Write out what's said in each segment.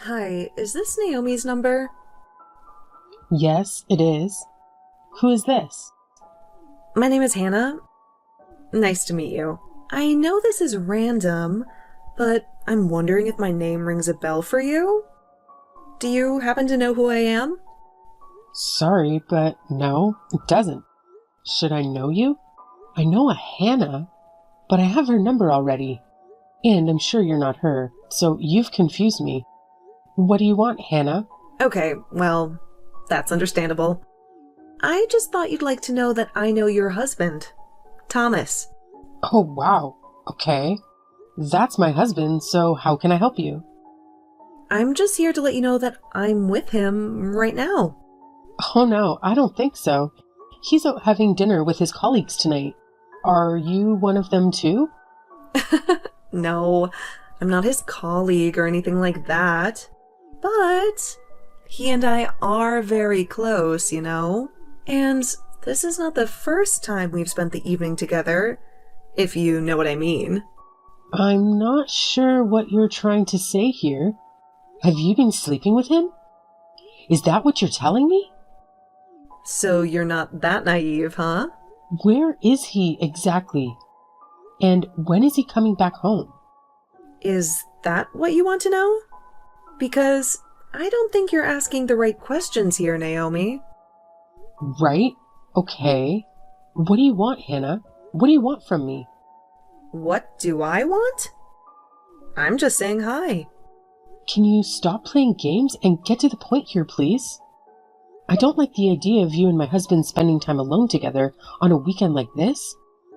Hi, is this Naomi's number? Yes, it is. Who is this? My name is Hannah. Nice to meet you. I know this is random, but I'm wondering if my name rings a bell for you? Do you happen to know who I am? Sorry, but no, it doesn't. Should I know you? I know a Hannah, but I have her number already. And I'm sure you're not her, so you've confused me. What do you want, Hannah? Okay, well, that's understandable. I just thought you'd like to know that I know your husband, Thomas. Oh, wow. Okay. That's my husband, so how can I help you? I'm just here to let you know that I'm with him right now. Oh, no, I don't think so. He's out having dinner with his colleagues tonight. Are you one of them too? No, I'm not his colleague or anything like that. But he and I are very close, you know? And this is not the first time we've spent the evening together, if you know what I mean. I'm not sure what you're trying to say here. Have you been sleeping with him? Is that what you're telling me? So you're not that naive, huh? Where is he exactly? And when is he coming back home? Is that what you want to know? Because I don't think you're asking the right questions here, Naomi. Right? Okay. What do you want, Hannah? What do you want from me? What do I want? I'm just saying hi. Can you stop playing games and get to the point here, please? I don't like the idea of you and my husband spending time alone together on a weekend like this.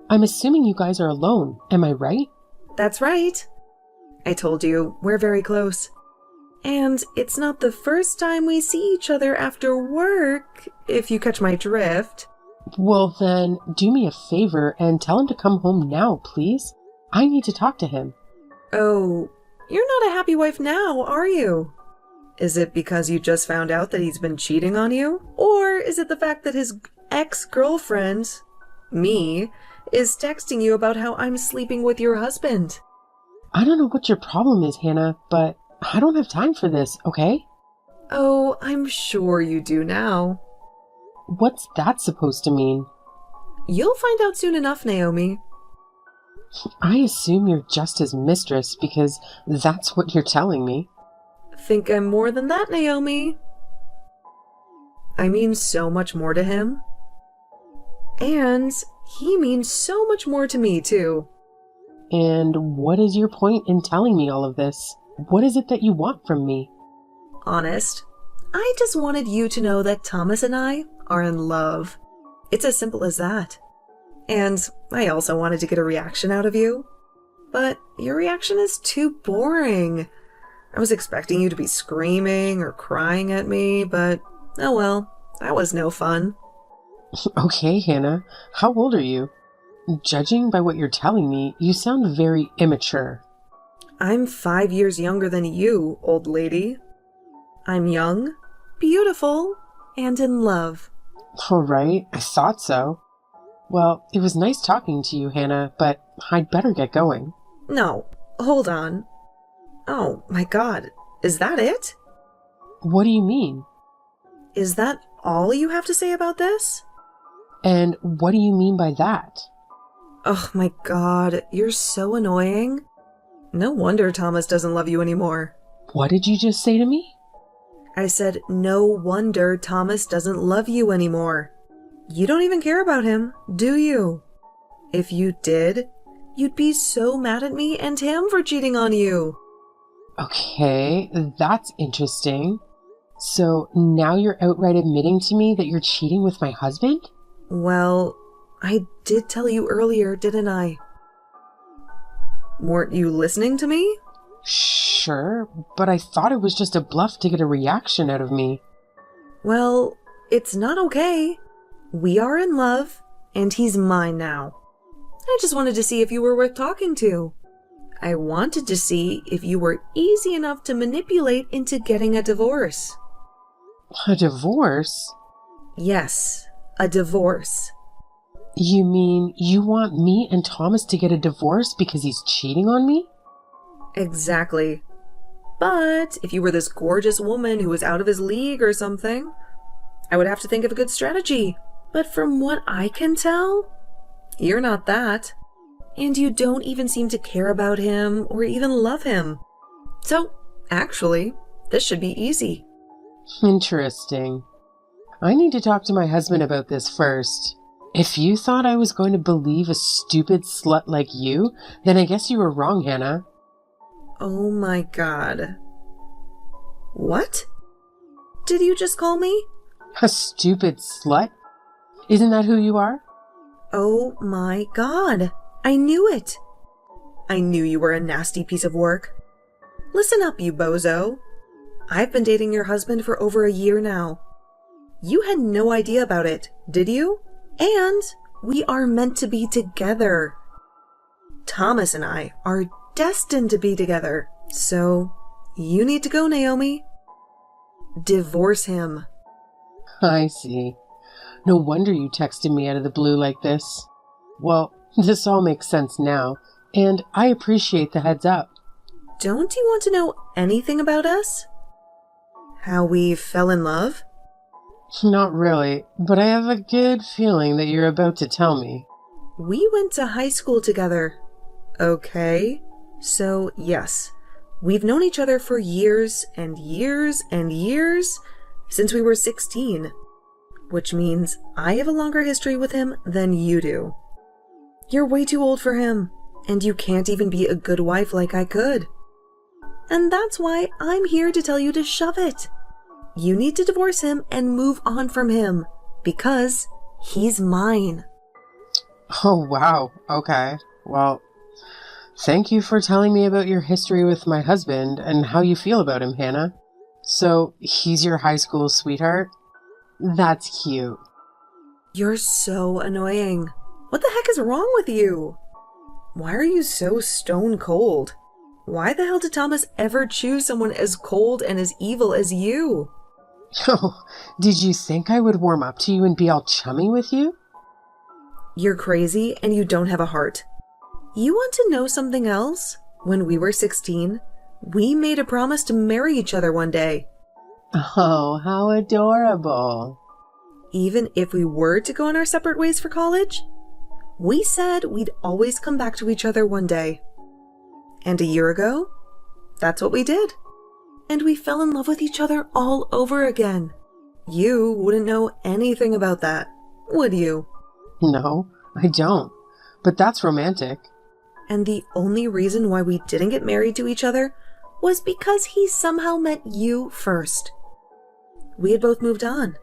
I'm assuming you guys are alone, am I right? That's right. I told you, we're very close. And it's not the first time we see each other after work, if you catch my drift. Well then, do me a favor and tell him to come home now, please. I need to talk to him. Oh, you're not a happy wife now, are you? Is it because you just found out that he's been cheating on you? Or is it the fact that his ex-girlfriend, me, is texting you about how I'm sleeping with your husband? I don't know what your problem is, Hannah, but I don't have time for this, okay? Oh, I'm sure you do now. What's that supposed to mean? You'll find out soon enough, Naomi. I assume you're just his mistress because that's what you're telling me. Think I'm more than that, Naomi. I mean so much more to him. And he means so much more to me, too. And what is your point in telling me all of this? What is it that you want from me? Honest, I just wanted you to know that Thomas and I are in love. It's as simple as that. And I also wanted to get a reaction out of you. But your reaction is too boring. I was expecting you to be screaming or crying at me, but oh well, that was no fun. Okay, Hannah, how old are you? Judging by what you're telling me, you sound very immature. I'm 5 years younger than you, old lady. I'm young, beautiful, and in love. All right, I thought so. Well, it was nice talking to you, Hannah, but I'd better get going. No, hold on. Oh my god, is that it? What do you mean? Is that all you have to say about this? And what do you mean by that? Oh my god, you're so annoying. No wonder Thomas doesn't love you anymore. What did you just say to me? I said, no wonder Thomas doesn't love you anymore. You don't even care about him, do you? If you did, you'd be so mad at me and him for cheating on you. Okay, that's interesting. So now you're outright admitting to me that you're cheating with my husband? Well, I did tell you earlier, didn't I? Weren't you listening to me? Sure, but I thought it was just a bluff to get a reaction out of me. Well, it's not okay. We are in love, and he's mine now. I just wanted to see if you were worth talking to. I wanted to see if you were easy enough to manipulate into getting a divorce. A divorce? Yes, a divorce. You mean you want me and Thomas to get a divorce because he's cheating on me? Exactly. But if you were this gorgeous woman who was out of his league or something, I would have to think of a good strategy. But from what I can tell, you're not that. And you don't even seem to care about him or even love him. So, actually, this should be easy. Interesting. I need to talk to my husband about this first. If you thought I was going to believe a stupid slut like you, then I guess you were wrong, Hannah. Oh my god. What? Did you just call me? A stupid slut? Isn't that who you are? Oh my god. I knew it. I knew you were a nasty piece of work. Listen up, you bozo. I've been dating your husband for over a year now. You had no idea about it, did you? And we are meant to be together. Thomas and I are destined to be together. So, you need to go, Naomi. Divorce him. I see. No wonder you texted me out of the blue like this. Well, this all makes sense now, and I appreciate the heads up. Don't you want to know anything about us? How we fell in love? Not really, but I have a good feeling that you're about to tell me. We went to high school together. Okay, so yes, we've known each other for years and years and years, since we were 16, which means I have a longer history with him than you do. You're way too old for him, and you can't even be a good wife like I could. And that's why I'm here to tell you to shove it. You need to divorce him and move on from him, because he's mine. Oh, wow. Okay. Well, thank you for telling me about your history with my husband and how you feel about him, Hannah. So, he's your high school sweetheart? That's cute. You're so annoying. What the heck is wrong with you? Why are you so stone cold? Why the hell did Thomas ever choose someone as cold and as evil as you? Oh, did you think I would warm up to you and be all chummy with you? You're crazy and you don't have a heart. You want to know something else? When we were 16, we made a promise to marry each other one day. Oh, how adorable. Even if we were to go on our separate ways for college, we said we'd always come back to each other one day. And a year ago, that's what we did. And we fell in love with each other all over again. You wouldn't know anything about that, would you? No, I don't. But that's romantic. And the only reason why we didn't get married to each other was because he somehow met you first. We had both moved on.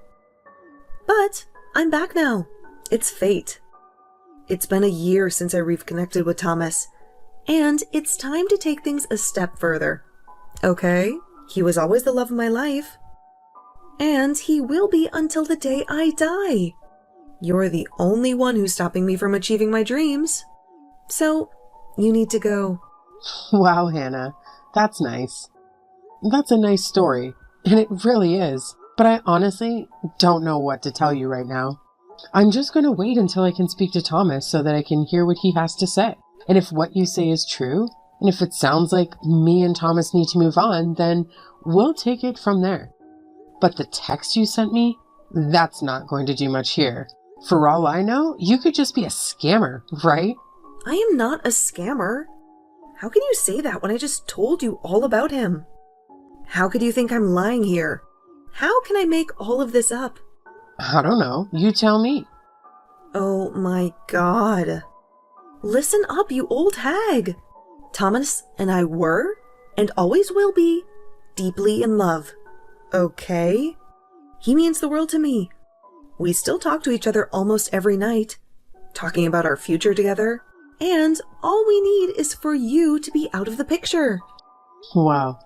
But I'm back now. It's fate. It's been a year since I reconnected with Thomas, and it's time to take things a step further. Okay, he was always the love of my life. And he will be until the day I die. You're the only one who's stopping me from achieving my dreams. So, you need to go. Wow, Hannah, that's nice. That's a nice story, and it really is. But I honestly don't know what to tell you right now. I'm just going to wait until I can speak to Thomas so that I can hear what he has to say. And if what you say is true, and if it sounds like me and Thomas need to move on, then we'll take it from there. But the text you sent me, that's not going to do much here. For all I know, you could just be a scammer, right? I am not a scammer. How can you say that when I just told you all about him? How could you think I'm lying here? How can I make all of this up? I don't know. You tell me. Oh my god. Listen up, you old hag. Thomas and I were, and always will be, deeply in love. Okay? He means the world to me. We still talk to each other almost every night, talking about our future together, and all we need is for you to be out of the picture. Wow.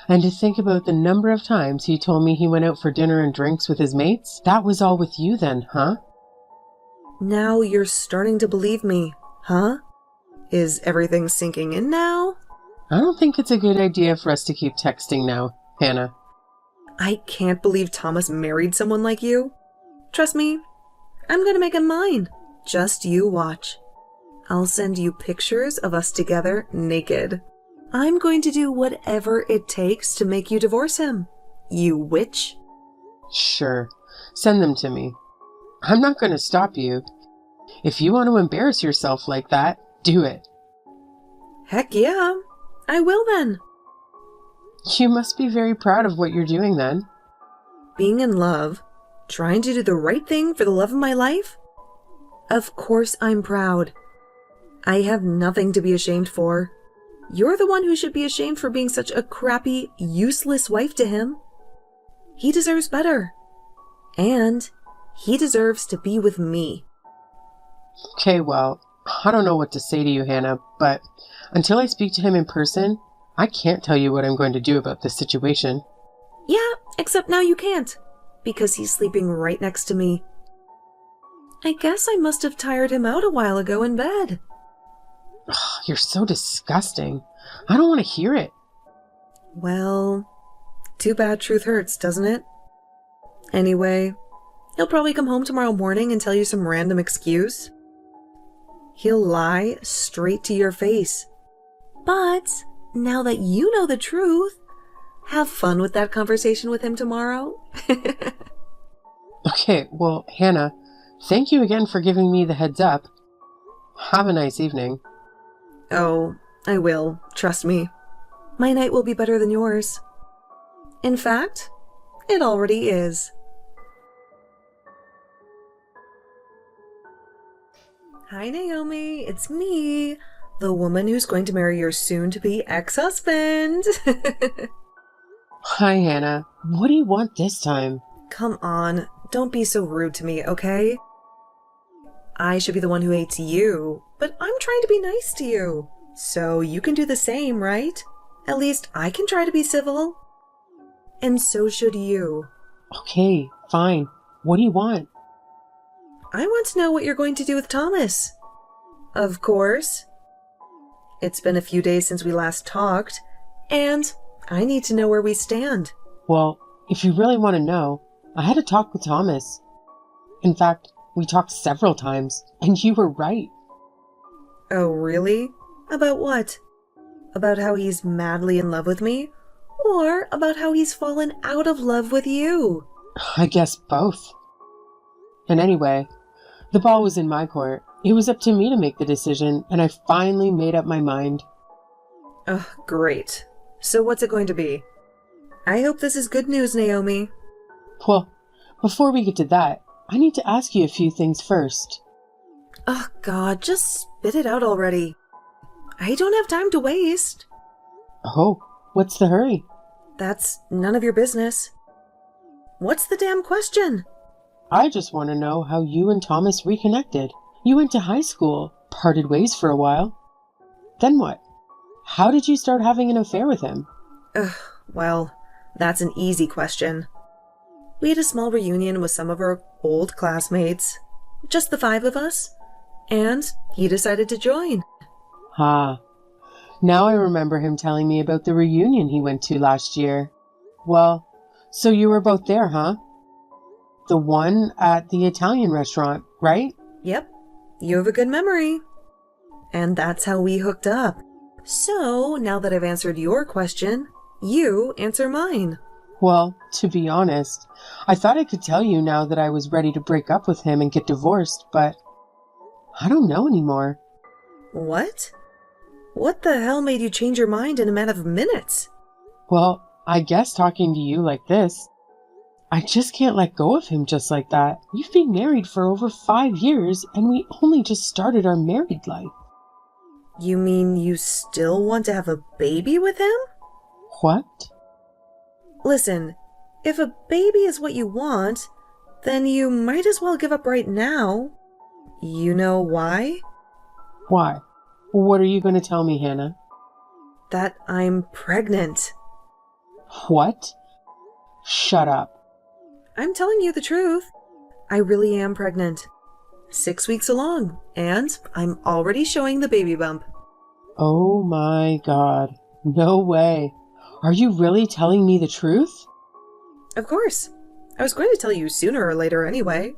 And to think about the number of times he told me he went out for dinner and drinks with his mates, that was all with you then, huh? Now you're starting to believe me, huh? Is everything sinking in now? I don't think it's a good idea for us to keep texting now, Hannah. I can't believe Thomas married someone like you. Trust me, I'm gonna make him mine. Just you watch. I'll send you pictures of us together naked. I'm going to do whatever it takes to make you divorce him. You witch. Sure, send them to me. I'm not going to stop you. If you want to embarrass yourself like that, do it. Heck yeah, I will then. You must be very proud of what you're doing then. Being in love, trying to do the right thing for the love of my life? Of course I'm proud. I have nothing to be ashamed for. You're the one who should be ashamed for being such a crappy, useless wife to him. He deserves better. And he deserves to be with me. Okay, well, I don't know what to say to you, Hannah, but until I speak to him in person, I can't tell you what I'm going to do about this situation. Yeah, except now you can't, because he's sleeping right next to me. I guess I must have tired him out a while ago in bed. You're so disgusting. I don't want to hear it. Well, too bad truth hurts, doesn't it? Anyway, he'll probably come home tomorrow morning and tell you some random excuse. He'll lie straight to your face. But now that you know the truth, have fun with that conversation with him tomorrow. Okay, well, Hannah, thank you again for giving me the heads up. Have a nice evening. Oh, I will. Trust me. My night will be better than yours. In fact, it already is. Hi, Naomi. It's me, the woman who's going to marry your soon-to-be ex-husband. Hi, Hannah. What do you want this time? Come on. Don't be so rude to me, okay? I should be the one who hates you, but I'm trying to be nice to you. So you can do the same, right? At least I can try to be civil. And so should you. Okay, fine. What do you want? I want to know what you're going to do with Thomas. Of course. It's been a few days since we last talked, and I need to know where we stand. Well, if you really want to know, I had a talk with Thomas. In fact, we talked several times, and you were right. Oh, really? About what? About how he's madly in love with me? Or about how he's fallen out of love with you? I guess both. And anyway, the ball was in my court. It was up to me to make the decision, and I finally made up my mind. Oh, great. So what's it going to be? I hope this is good news, Naomi. Well, before we get to that, I need to ask you a few things first. Oh, God, just spit it out already. I don't have time to waste. Oh, what's the hurry? That's none of your business. What's the damn question? I just want to know how you and Thomas reconnected. You went to high school, parted ways for a while. Then what? How did you start having an affair with him? Well, that's an easy question. We had a small reunion with some of our old classmates. Just the 5 of us. And he decided to join. Ah, now I remember him telling me about the reunion he went to last year. Well, so you were both there, huh? The one at the Italian restaurant, right? Yep, you have a good memory. And that's how we hooked up. So, now that I've answered your question, you answer mine. Well, to be honest, I thought I could tell you now that I was ready to break up with him and get divorced, but I don't know anymore. What? What the hell made you change your mind in a matter of minutes? Well, I guess talking to you like this, I just can't let go of him just like that. We've been married for over 5 years, and we only just started our married life. You mean you still want to have a baby with him? What? Listen, if a baby is what you want, then you might as well give up right now. You know why? Why? What are you going to tell me, Hannah? That I'm pregnant. What? Shut up. I'm telling you the truth. I really am pregnant. 6 weeks along, and I'm already showing the baby bump. Oh my God. No way. Are you really telling me the truth? Of course. I was going to tell you sooner or later anyway.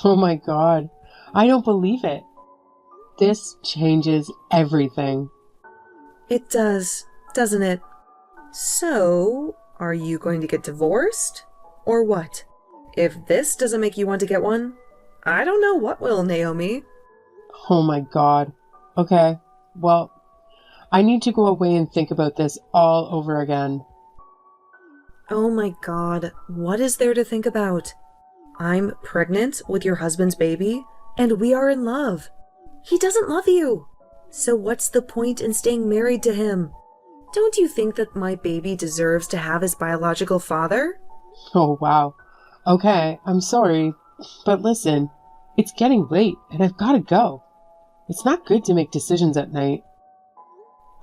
Oh my God. I don't believe it. This changes everything. It does, doesn't it? So, are you going to get divorced? Or what? If this doesn't make you want to get one, I don't know what will, Naomi. Oh my god. Okay, well, I need to go away and think about this all over again. Oh my god, what is there to think about? I'm pregnant with your husband's baby, and we are in love. He doesn't love you. So what's the point in staying married to him? Don't you think that my baby deserves to have his biological father? Oh wow. Okay, I'm sorry, but listen, it's getting late and I've got to go. It's not good to make decisions at night.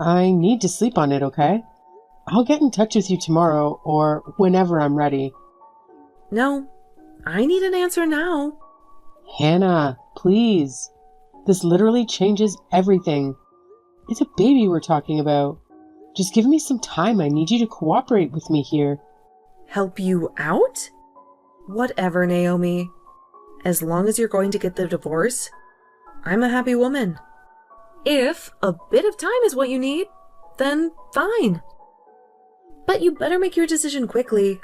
I need to sleep on it, okay? I'll get in touch with you tomorrow or whenever I'm ready. No, I need an answer now. Hannah, please. This literally changes everything. It's a baby we're talking about. Just give me some time. I need you to cooperate with me here. Help you out? Whatever, Naomi. As long as you're going to get the divorce, I'm a happy woman. If a bit of time is what you need, then fine. But you better make your decision quickly.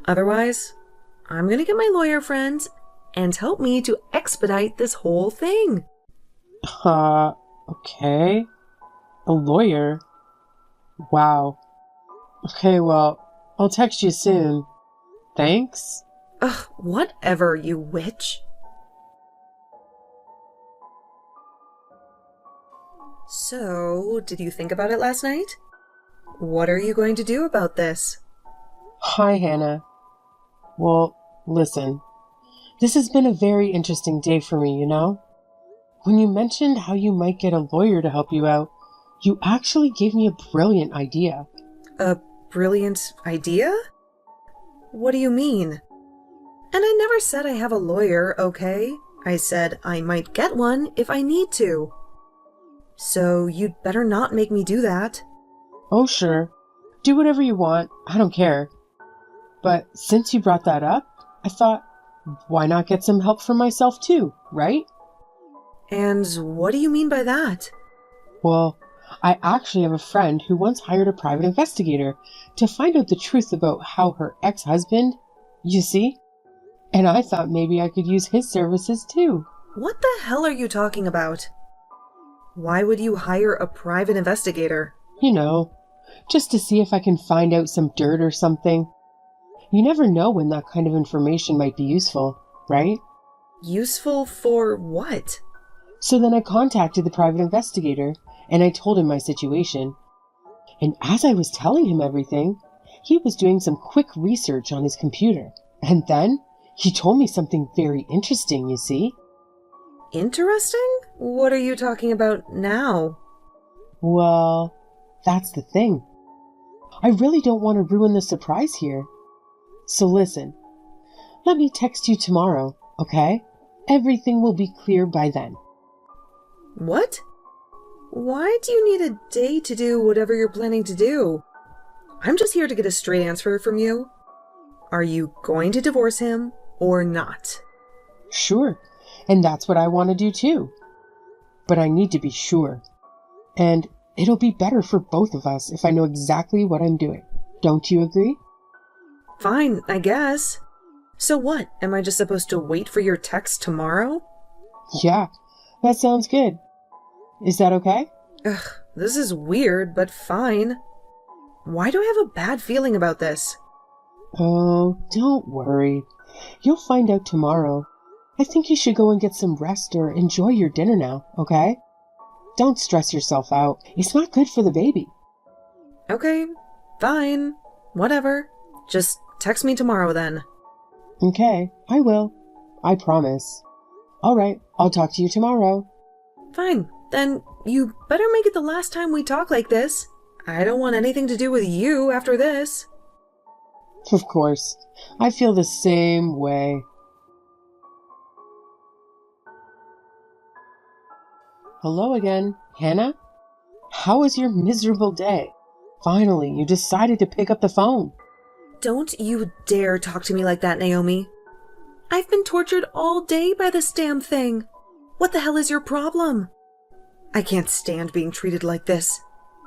Otherwise, I'm gonna get my lawyer friend and help me to expedite this whole thing. Okay. A lawyer? Wow. Okay, well, I'll text you soon. Thanks. Ugh, whatever, you witch. So, did you think about it last night? What are you going to do about this? Hi, Hannah. Well, listen. This has been a very interesting day for me, you know? When you mentioned how you might get a lawyer to help you out, you actually gave me a brilliant idea. A brilliant idea? What do you mean? And I never said I have a lawyer, okay? I said I might get one if I need to. So you'd better not make me do that. Oh, sure. Do whatever you want. I don't care. But since you brought that up, I thought, why not get some help for myself too, right? And what do you mean by that? Well, I actually have a friend who once hired a private investigator to find out the truth about how her ex-husband, you see? And I thought maybe I could use his services too. What the hell are you talking about? Why would you hire a private investigator? You know, just to see if I can find out some dirt or something. You never know when that kind of information might be useful, right? Useful for what? So then I contacted the private investigator and I told him my situation. And as I was telling him everything, he was doing some quick research on his computer. And then he told me something very interesting, you see. Interesting? What are you talking about now? Well, that's the thing. I really don't want to ruin the surprise here. So listen, let me text you tomorrow, okay? Everything will be clear by then. What? Why do you need a day to do whatever you're planning to do? I'm just here to get a straight answer from you. Are you going to divorce him or not? Sure, and that's what I want to do too. But I need to be sure. And it'll be better for both of us if I know exactly what I'm doing. Don't you agree? Fine, I guess. So what? Am I just supposed to wait for your text tomorrow? Yeah, that sounds good. Is that okay? Ugh, this is weird, but fine. Why do I have a bad feeling about this? Oh, don't worry. You'll find out tomorrow. I think you should go and get some rest or enjoy your dinner now, okay? Don't stress yourself out. It's not good for the baby. Okay, fine. Whatever. Just text me tomorrow then. Okay, I will. I promise. All right, I'll talk to you tomorrow. Fine. Then you better make it the last time we talk like this. I don't want anything to do with you after this. Of course. I feel the same way. Hello again, Hannah? How was your miserable day? Finally, you decided to pick up the phone. Don't you dare talk to me like that, Naomi. I've been tortured all day by this damn thing. What the hell is your problem? I can't stand being treated like this.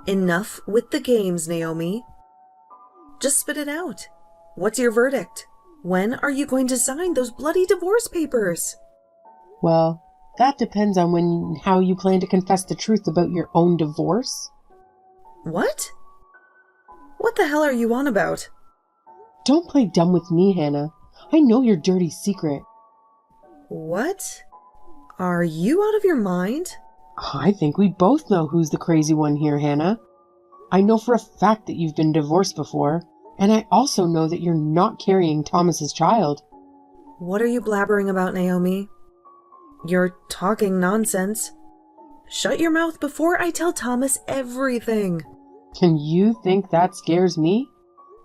Enough with the games, Naomi. Just spit it out. What's your verdict? When are you going to sign those bloody divorce papers? Well, that depends on how you plan to confess the truth about your own divorce. What? What the hell are you on about? Don't play dumb with me, Hannah. I know your dirty secret. What? Are you out of your mind? I think we both know who's the crazy one here, Hannah. I know for a fact that you've been divorced before, and I also know that you're not carrying Thomas's child. What are you blabbering about, Naomi? You're talking nonsense. Shut your mouth before I tell Thomas everything. Can you think that scares me?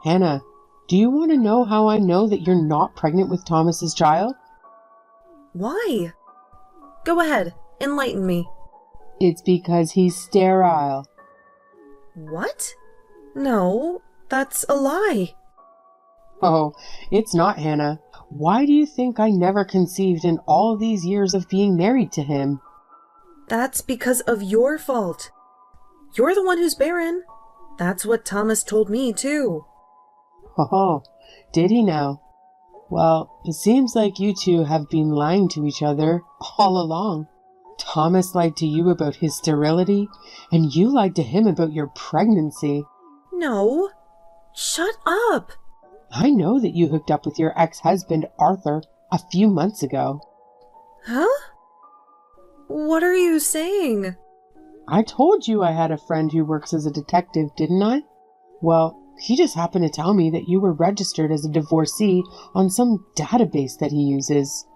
Hannah, do you want to know how I know that you're not pregnant with Thomas's child? Why? Go ahead, enlighten me. It's because he's sterile. What? No, that's a lie. Oh, it's not, Hannah. Why do you think I never conceived in all these years of being married to him? That's because of your fault. You're the one who's barren. That's what Thomas told me, too. Oh, did he now? Well, it seems like you two have been lying to each other all along. Thomas lied to you about his sterility, and you lied to him about your pregnancy. No. Shut up. I know that you hooked up with your ex-husband, Arthur, a few months ago. Huh? What are you saying? I told you I had a friend who works as a detective, didn't I? Well, he just happened to tell me that you were registered as a divorcee on some database that he uses.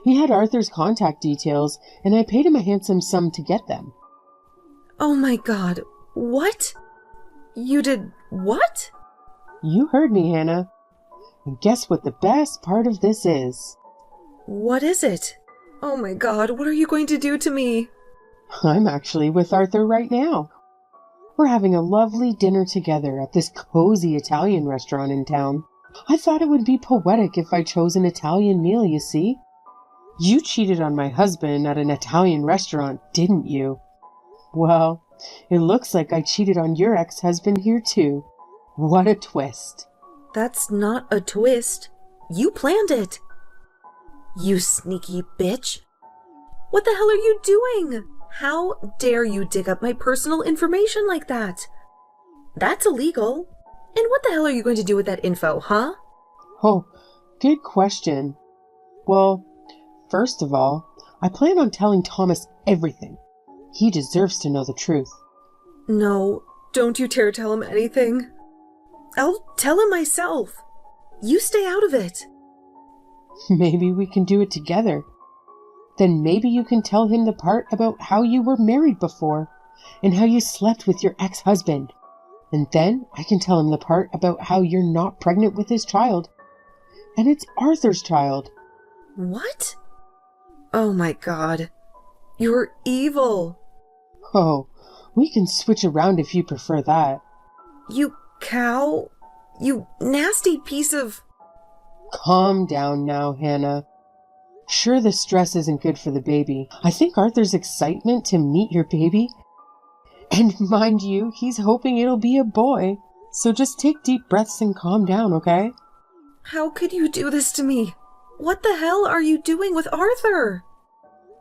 He had Arthur's contact details, and I paid him a handsome sum to get them. Oh my God. What? You did what? You heard me, Hannah. And guess what the best part of this is? What is it? Oh my God, what are you going to do to me? I'm actually with Arthur right now. We're having a lovely dinner together at this cozy Italian restaurant in town. I thought it would be poetic if I chose an Italian meal, you see. You cheated on my husband at an Italian restaurant, didn't you? Well, it looks like I cheated on your ex-husband here too. What a twist. That's not a twist. You planned it. You sneaky bitch. What the hell are you doing? How dare you dig up my personal information like that? That's illegal. And what the hell are you going to do with that info, huh? Oh, good question. Well, first of all, I plan on telling Thomas everything. He deserves to know the truth. No, don't you dare tell him anything. I'll tell him myself. You stay out of it. Maybe we can do it together. Then maybe you can tell him the part about how you were married before and how you slept with your ex-husband. And then I can tell him the part about how you're not pregnant with his child. And it's Arthur's child. What? Oh my God. You're evil. Oh, we can switch around if you prefer that. You cow. You nasty piece of... Calm down now, Hannah. Sure, the stress isn't good for the baby. I think Arthur's excitement to meet your baby, and mind you, he's hoping it'll be a boy. So just take deep breaths and calm down, okay? How could you do this to me? What the hell are you doing with Arthur?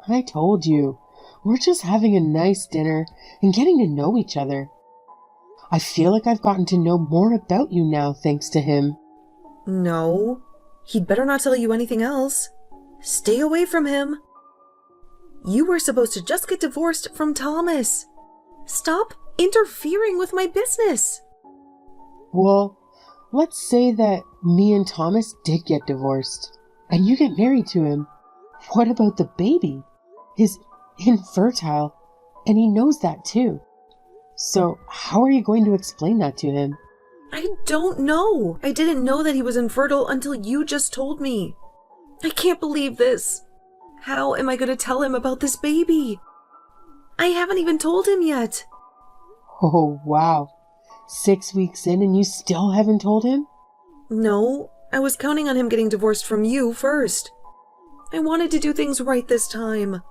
I told you. We're just having a nice dinner and getting to know each other. I feel like I've gotten to know more about you now thanks to him. No. He'd better not tell you anything else. Stay away from him. You were supposed to just get divorced from Thomas. Stop interfering with my business. Well, let's say that me and Thomas did get divorced, and you get married to him. What about the baby? He's infertile, and he knows that too. So how are you going to explain that to him? I don't know. I didn't know that he was infertile until you just told me. I can't believe this. How am I going to tell him about this baby? I haven't even told him yet. Oh, wow. 6 weeks in and you still haven't told him? No, I was counting on him getting divorced from you first. I wanted to do things right this time.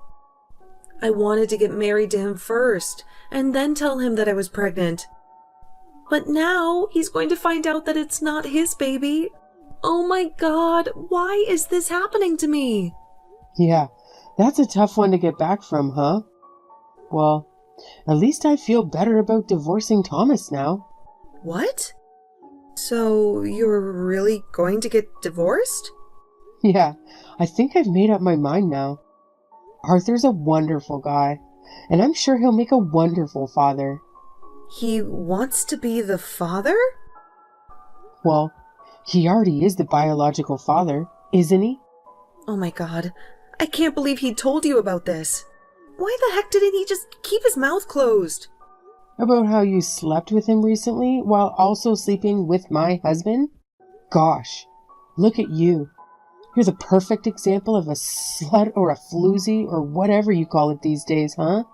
I wanted to get married to him first, and then tell him that I was pregnant. But now he's going to find out that it's not his baby. Oh my God, why is this happening to me? Yeah, that's a tough one to get back from, huh? Well, at least I feel better about divorcing Thomas now. What? So you're really going to get divorced? Yeah, I think I've made up my mind now. Arthur's a wonderful guy, and I'm sure he'll make a wonderful father. He wants to be the father? Well, he already is the biological father, isn't he? Oh my God, I can't believe he told you about this. Why the heck didn't he just keep his mouth closed? About how you slept with him recently while also sleeping with my husband? Gosh, look at you. You're the perfect example of a slut or a floozy or whatever you call it these days, huh?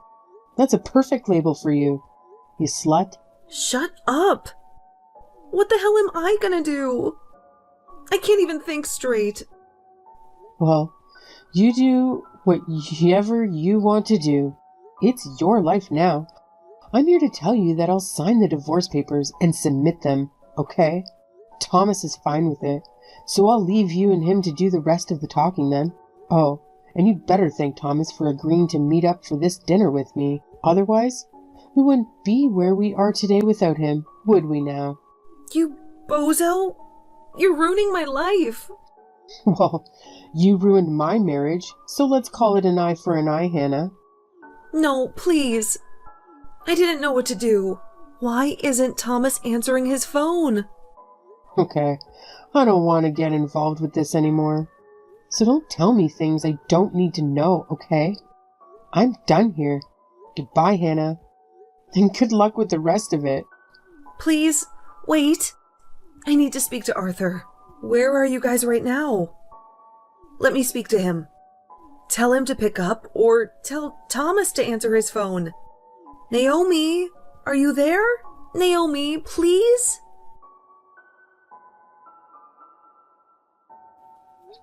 That's a perfect label for you. You slut. Shut up! What the hell am I gonna do? I can't even think straight. Well, you do whatever you want to do. It's your life now. I'm here to tell you that I'll sign the divorce papers and submit them, okay? Thomas is fine with it, so I'll leave you and him to do the rest of the talking then. Oh, and you'd better thank Thomas for agreeing to meet up for this dinner with me. Otherwise, we wouldn't be where we are today without him, would we now? You bozo! You're ruining my life! Well, you ruined my marriage, so let's call it an eye for an eye, Hannah. No, please. I didn't know what to do. Why isn't Thomas answering his phone? Okay, I don't want to get involved with this anymore. So don't tell me things I don't need to know, okay? I'm done here. Goodbye, Hannah. And good luck with the rest of it. Please, wait. I need to speak to Arthur. Where are you guys right now? Let me speak to him. Tell him to pick up, or tell Thomas to answer his phone. Naomi, are you there? Naomi, please?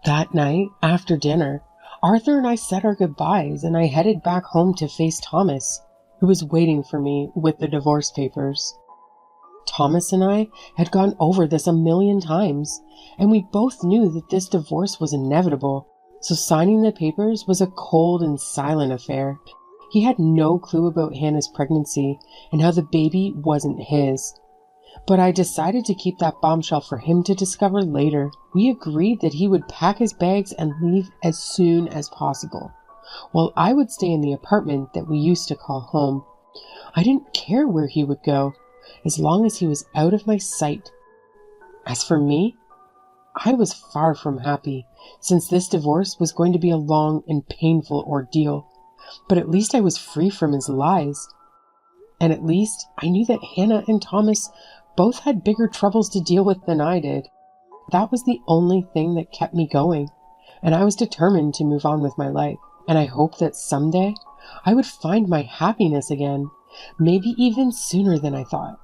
That night, after dinner, Arthur and I said our goodbyes and I headed back home to face Thomas, who was waiting for me with the divorce papers. Thomas and I had gone over this a million times, and we both knew that this divorce was inevitable, so signing the papers was a cold and silent affair. He had no clue about Hannah's pregnancy and how the baby wasn't his. But I decided to keep that bombshell for him to discover later. We agreed that he would pack his bags and leave as soon as possible, while I would stay in the apartment that we used to call home. I didn't care where he would go, as long as he was out of my sight. As for me, I was far from happy, since this divorce was going to be a long and painful ordeal. But at least I was free from his lies. And at least I knew that Hannah and Thomas both had bigger troubles to deal with than I did. That was the only thing that kept me going, and I was determined to move on with my life. And I hoped that someday I would find my happiness again, maybe even sooner than I thought.